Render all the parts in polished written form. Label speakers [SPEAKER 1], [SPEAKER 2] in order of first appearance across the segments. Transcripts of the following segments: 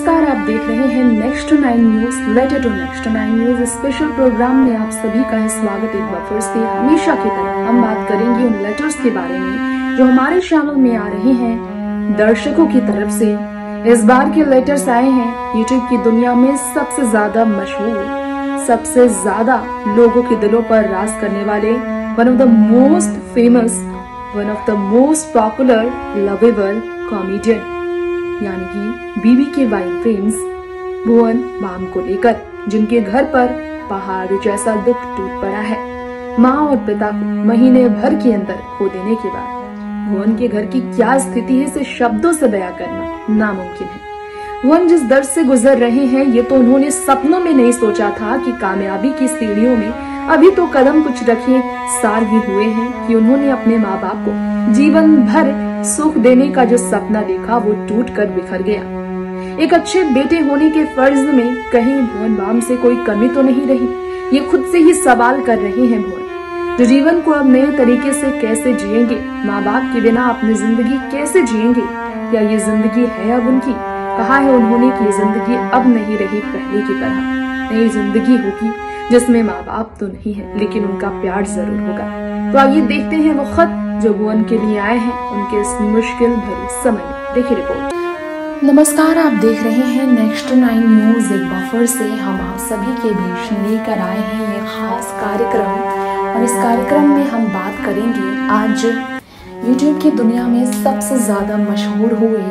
[SPEAKER 1] नमस्कार, आप देख रहे हैं next 9 news. Letter to next 9 news special programme में आप सभी का है स्वागत। एक बार फिर से हमेशा की तरह हम बात करेंगे उन लेटर्स के बारे में जो हमारे चैनल में आ रहे हैं दर्शकों की तरफ से। इस बार के लेटर्स आए हैं यूट्यूब की दुनिया में सबसे ज्यादा मशहूर, सबसे ज्यादा लोगों के दिलों पर राज करने वाले, one of the most famous, one of the most popular lovable comedian यानी कि BBK फेम्स भुवन बाम को लेकर, जिनके घर पर पहाड़ जैसा दुख टूट पड़ा है। माँ और पिता को महीने भर के अंदर खो देने के बाद भुवन के घर की क्या स्थिति है इसे शब्दों से बयां करना नामुमकिन है। भुवन जिस दर्द से गुजर रहे हैं ये तो उन्होंने सपनों में नहीं सोचा था कि कामयाबी की सीढ़ियों में अभी तो कदम कुछ रखे साल ही हुए हैं कि उन्होंने अपने माँ बाप को जीवन भर सुख देने का जो सपना देखा वो टूट कर बिखर गया। एक अच्छे बेटे होने के फर्ज में कहीं भुवन बाम से कोई कमी तो नहीं रही, ये खुद से ही सवाल कर रहे हैं भुवन। जो जीवन को अब नए तरीके से कैसे जिएंगे, माँ बाप के बिना अपनी जिंदगी कैसे जिएंगे, क्या ये जिंदगी है अब उनकी? कहा है उन्होंने कि जिंदगी अब नहीं रही पहले की तरह, नई जिंदगी होगी जिसमें माँ बाप तो नहीं है लेकिन उनका प्यार जरूर होगा। तो आइए देखते हैं वो खत जो भुवन के लिए आए हैं उनके इस मुश्किल भरे समय में। देखिए रिपोर्ट। नमस्कार, आप देख रहे हैं नेक्स्ट 9 न्यूज। एक बार फिर से हम आप सभी के बीच लेकर आए हैं ये खास कार्यक्रम, और इस कार्यक्रम में हम बात करेंगे आज यूट्यूब की दुनिया में सबसे ज्यादा मशहूर हुए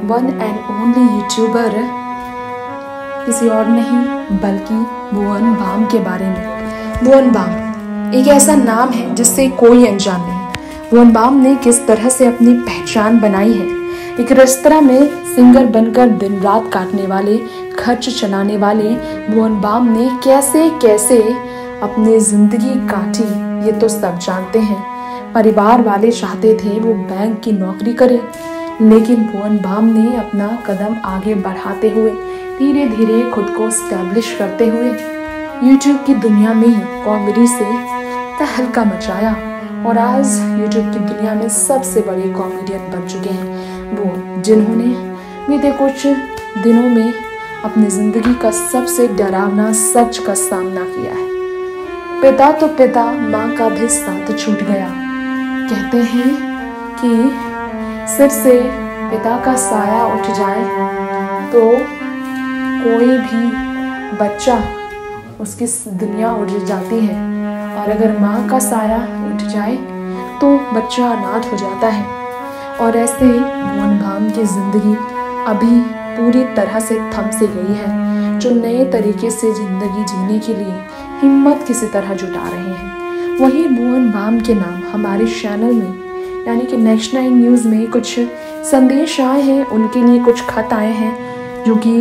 [SPEAKER 1] वन एंड ओनली यूट्यूबर किसी और नहीं बल्कि भुवन बाम के बारे में। भुवन बाम एक ऐसा नाम है जिससे कोई अनजान नहीं। भुवन बाम ने किस तरह से अपनी पहचान बनाई है, एक रेस्तरां में सिंगर बनकर दिन रात काटने वाले, खर्च चलाने वाले भुवन बाम ने कैसे कैसे अपनी जिंदगी काटी ये तो सब जानते हैं। परिवार वाले चाहते थे वो बैंक की नौकरी करे, लेकिन भुवन बाम ने अपना कदम आगे बढ़ाते हुए धीरे धीरे खुद को स्टैब्लिश करते हुए यूट्यूब की दुनिया में ही कॉमेडी से तहलका मचाया, और आज यूट्यूब की दुनिया में सबसे बड़े कॉमेडियन बन चुके हैं वो, जिन्होंने बीते कुछ दिनों में अपनी जिंदगी का सबसे डरावना सच का सामना किया है। पिता तो पिता, माँ का भी साथ छूट गया। कहते हैं कि सिर से पिता का साया उठ जाए तो कोई भी बच्चा उसकी दुनिया उड़ जाती है, और अगर माँ का साया उठ जाए तो बच्चा अनाथ हो जाता है। और ऐसे भुवन बाम की जिंदगी अभी पूरी तरह से थम से गई है, जो नए तरीके से जिंदगी जीने के लिए हिम्मत किसी तरह जुटा रहे हैं। वही भुवन बाम के नाम हमारे चैनल में यानी कि नेक्स्ट 9 न्यूज़ में कुछ संदेश आए हैं, उनके लिए कुछ खत आए हैं जो कि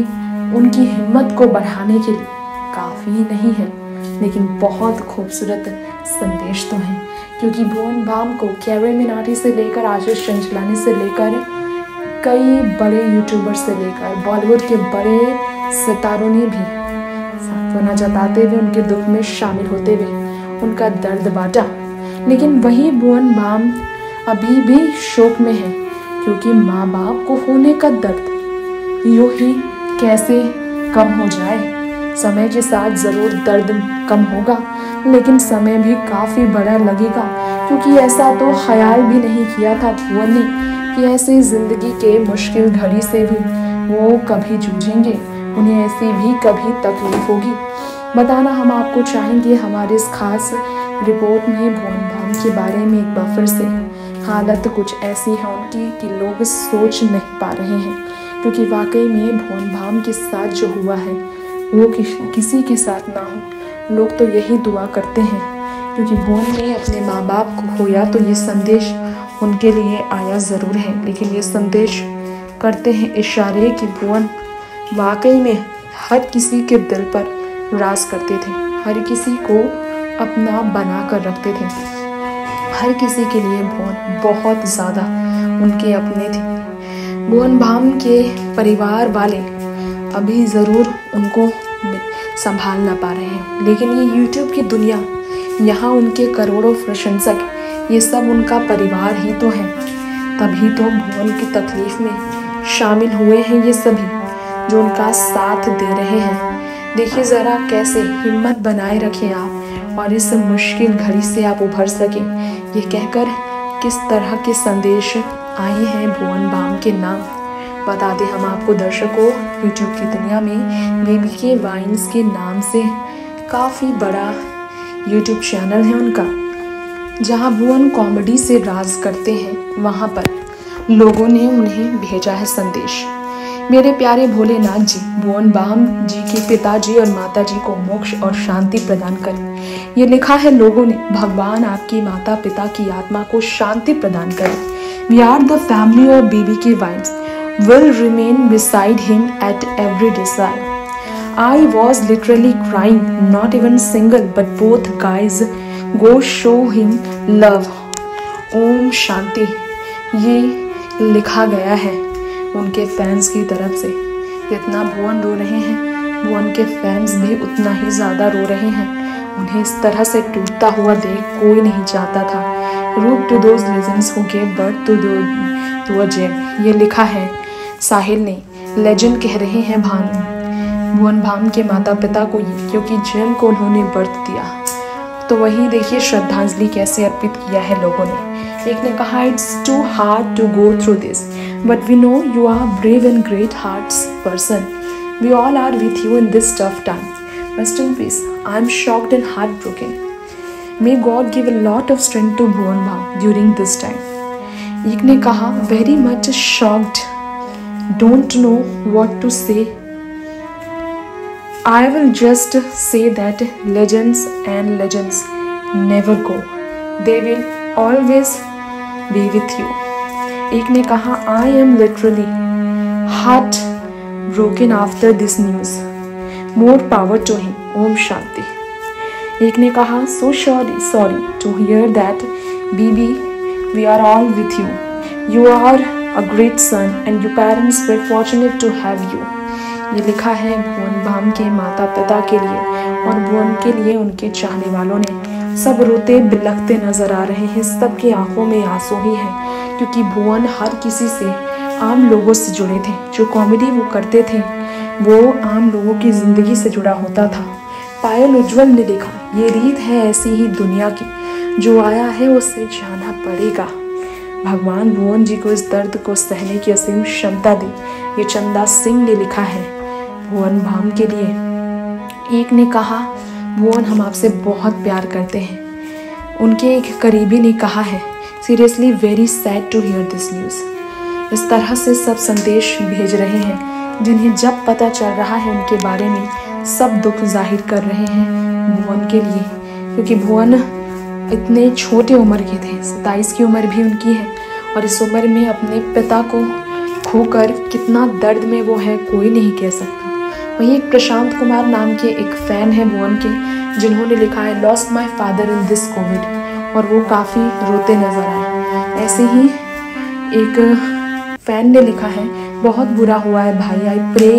[SPEAKER 1] उनकी हिम्मत को बढ़ाने के लिए काफ़ी नहीं है, लेकिन बहुत खूबसूरत संदेश तो हैं। क्योंकि भुवन बाम को कैरी मिनाटी से लेकर आशीष चंचलानी से लेकर कई बड़े यूट्यूबर से लेकर बॉलीवुड के बड़े सितारों ने भी सांत्वना जताते हुए उनके दुख में शामिल होते हुए उनका दर्द बांटा। लेकिन वही भुवन बाम अभी भी शोक में है, क्योंकि माँ बाप को होने का दर्द यूं ही कैसे कम हो जाए। समय के साथ ज़रूर दर्द कम होगा, लेकिन समय भी काफ़ी बड़ा लगेगा, क्योंकि ऐसा तो ख्याल भी नहीं किया था भुवन ने कि ऐसे ज़िंदगी के मुश्किल घड़ी से भी वो कभी जूझेंगे, उन्हें ऐसी भी कभी तकलीफ होगी। बताना हम आपको चाहेंगे हमारे इस खास रिपोर्ट में भुवन बाम के बारे में। एक बार फिर से हालत कुछ ऐसी है उनकी कि लोग सोच नहीं पा रहे हैं, क्योंकि वाकई में भुवन बाम के साथ जो हुआ है वो किसी के साथ ना हो। लोग तो यही दुआ करते हैं, क्योंकि भुवन ने अपने माँ बाप को खोया तो ये संदेश उनके लिए आया ज़रूर है, लेकिन ये संदेश करते हैं इशारे कि भुवन वाकई में हर किसी के दिल पर राज करते थे, हर किसी को अपना बना कर रखते थे, हर किसी के लिए भुवन बहुत ज़्यादा उनके अपने थे। भुवन बाम के परिवार वाले अभी ज़रूर उनको संभाल ना पा रहे हैं, लेकिन ये यूट्यूब की दुनिया, यहाँ उनके करोड़ों प्रशंसक, ये सब उनका परिवार ही तो है। तभी तो भुवन की तकलीफ में शामिल हुए हैं ये सभी, जो उनका साथ दे रहे हैं। देखिए ज़रा कैसे हिम्मत बनाए रखें आप और इस मुश्किल घड़ी से आप उभर सकें, ये कहकर किस तरह के संदेश आए हैं भुवन बाम के नाम। बता दें हम आपको दर्शकों, यूट्यूब की दुनिया में BBK वाइन्स के नाम से काफ़ी बड़ा यूट्यूब चैनल है उनका, जहां भुवन कॉमेडी से राज करते हैं। वहां पर लोगों ने उन्हें भेजा है संदेश। मेरे प्यारे भोलेनाथ जी, भुवन बाम जी के पिताजी और माताजी को मोक्ष और शांति प्रदान करें। ये लिखा है लोगों ने, भगवान आपकी माता पिता की आत्मा को शांति प्रदान करें। We are the family of BBK wines, will remain beside him at every desire. I was literally crying, not even single, but both guys go show him love. Om Shanti. ये लिखा गया है उनके फैंस की तरफ से। जितना भुवन रो रहे हैं, भुवन के फैंस भी उतना ही ज़्यादा रो रहे हैं। उन्हें इस तरह से टूटता हुआ देख कोई नहीं चाहता था। Root to those legends who gave birth to a gem. ये लिखा है साहिल ने। लेजेंड कह रहे हैं भुवन बाम के माता पिता को ये, क्योंकि जेम को उन्होंने बर्थ दिया। तो वही देखिए श्रद्धांजलि कैसे अर्पित किया है लोगों ने। एक ने कहा, it's too hard to go through this, but we know you are brave and great hearts person. We all are with you in this tough time. Rest in peace. I am shocked and heart broken. May God give a lot of strength to Bhuvan Bam during this time. एक ने कहा, very much shocked, don't know what to say. I will just say that legends and legends never go. They will always be with you. एक ने कहा, I am literally heart broken after this news. More power to him. Om Shanti. एक ने कहा, so sorry to hear that, BB. We are all with you. You are a great son and your parents were fortunate to have you. ये लिखा है भुवन balm के माता पिता के लिए और भुवन के लिए उनके चाहने वालों ने। सब रोते बिलखते नजर आ रहे हैं, सबकी आंखों में आंसू ही है, क्योंकि भुवन हर किसी से, आम लोगों से जुड़े थे। जो कॉमेडी वो करते थे वो आम लोगों की जिंदगी से जुड़ा होता था। पायल उज्जवल ने लिखा, ये रीत है ऐसी ही दुनिया की, जो आया है उसे जाना पड़ेगा। भगवान भुवन जी को इस दर्द को सहने की असीम क्षमता दी। ये चंदा सिंह ने लिखा है भुवन बाम के लिए। एक ने कहा, भुवन हम आपसे बहुत प्यार करते हैं। उनके एक करीबी ने कहा है, seriously very sad to hear this news. इस तरह से सब संदेश भेज रहे हैं, जिन्हें जब पता चल रहा है उनके बारे में सब दुख जाहिर कर रहे हैं भुवन के लिए, क्योंकि भुवन इतने छोटे उम्र के थे। 27 की उम्र भी उनकी है और इस उम्र में अपने पिता को खोकर कितना दर्द में वो है कोई नहीं कह सकता। वहीं एक प्रशांत कुमार नाम के एक फ़ैन है भुवन के, जिन्होंने लिखा है, lost my father in this Covid, और वो काफ़ी रोते नज़र आए। ऐसे ही एक फ़ैन ने लिखा है, बहुत बुरा हुआ है भाई, आई प्रे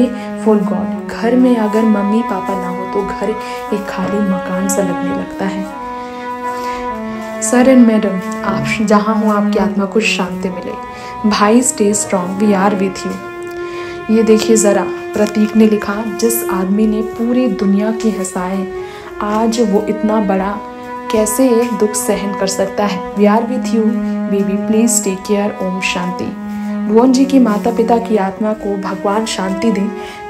[SPEAKER 1] फॉर गॉड। घर में अगर मम्मी पापा ना हो तो घर एक खाली मकान सा लगने लगता है। सर एंड मैडम, आप जहाँ हो आपकी आत्मा को शांति मिले। भाई stay strong, we are with you. ये देखिए ज़रा, प्रतीक ने लिखा, जिस आदमी ने पूरी दुनिया की हंसाए, आज वो इतना बड़ा कैसे दुख सहन कर सकता है। We are with you baby, please take care. ओम शांति। भुवन जी की माता पिता की आत्मा को भगवान शांति दे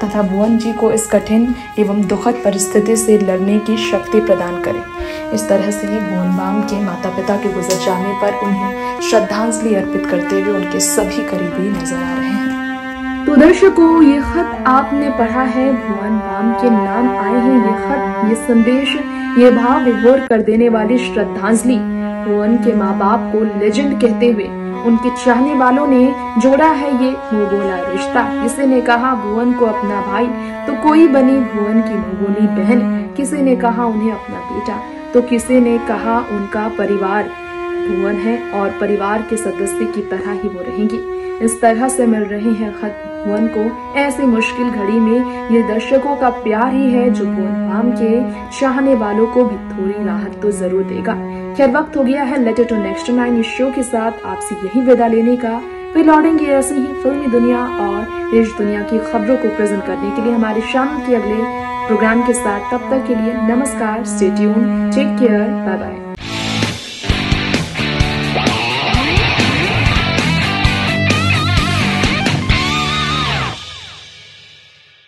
[SPEAKER 1] तथा भुवन जी को इस कठिन एवं दुखद परिस्थिति से लड़ने की शक्ति प्रदान करे। इस तरह से भुवन बाम के माता पिता के गुजर जाने पर उन्हें श्रद्धांजलि अर्पित करते हुए उनके सभी करीबी नजर आ रहे हैं।
[SPEAKER 2] तो दर्शकों, ये खत आपने पढ़ा है, भुवन बाम के नाम आए हैं ये खत, ये संदेश, ये भाव विभोर कर देने वाली श्रद्धांजलि भुवन के माँ बाप को लेजेंड कहते हुए उनके चाहने वालों ने जोड़ा है ये मोगोला रिश्ता। किसी ने कहा भुवन को अपना भाई, तो कोई बनी भुवन की मोगोली बहन। किसी ने कहा उन्हें अपना बेटा, तो किसी ने कहा उनका परिवार भुवन है और परिवार के सदस्य की तरह ही वो रहेंगी। इस तरह से मिल रहे हैं खत भुवन को ऐसी मुश्किल घड़ी में। ये दर्शकों का प्यार ही है जो भुवन बाम के चाहने वालों को भी थोड़ी राहत तो जरूर देगा। खैर, वक्त हो गया है लेटर टू नेक्स्ट 9 इस शो के साथ आपसे यही विदा लेने का।
[SPEAKER 1] फिर लौटेंगे ऐसे ही फिल्मी दुनिया और देश दुनिया की खबरों को प्रेजेंट करने के लिए हमारे चैनल के अगले प्रोग्राम के साथ। तब तक के लिए नमस्कार, stay tune, take care, bye bye.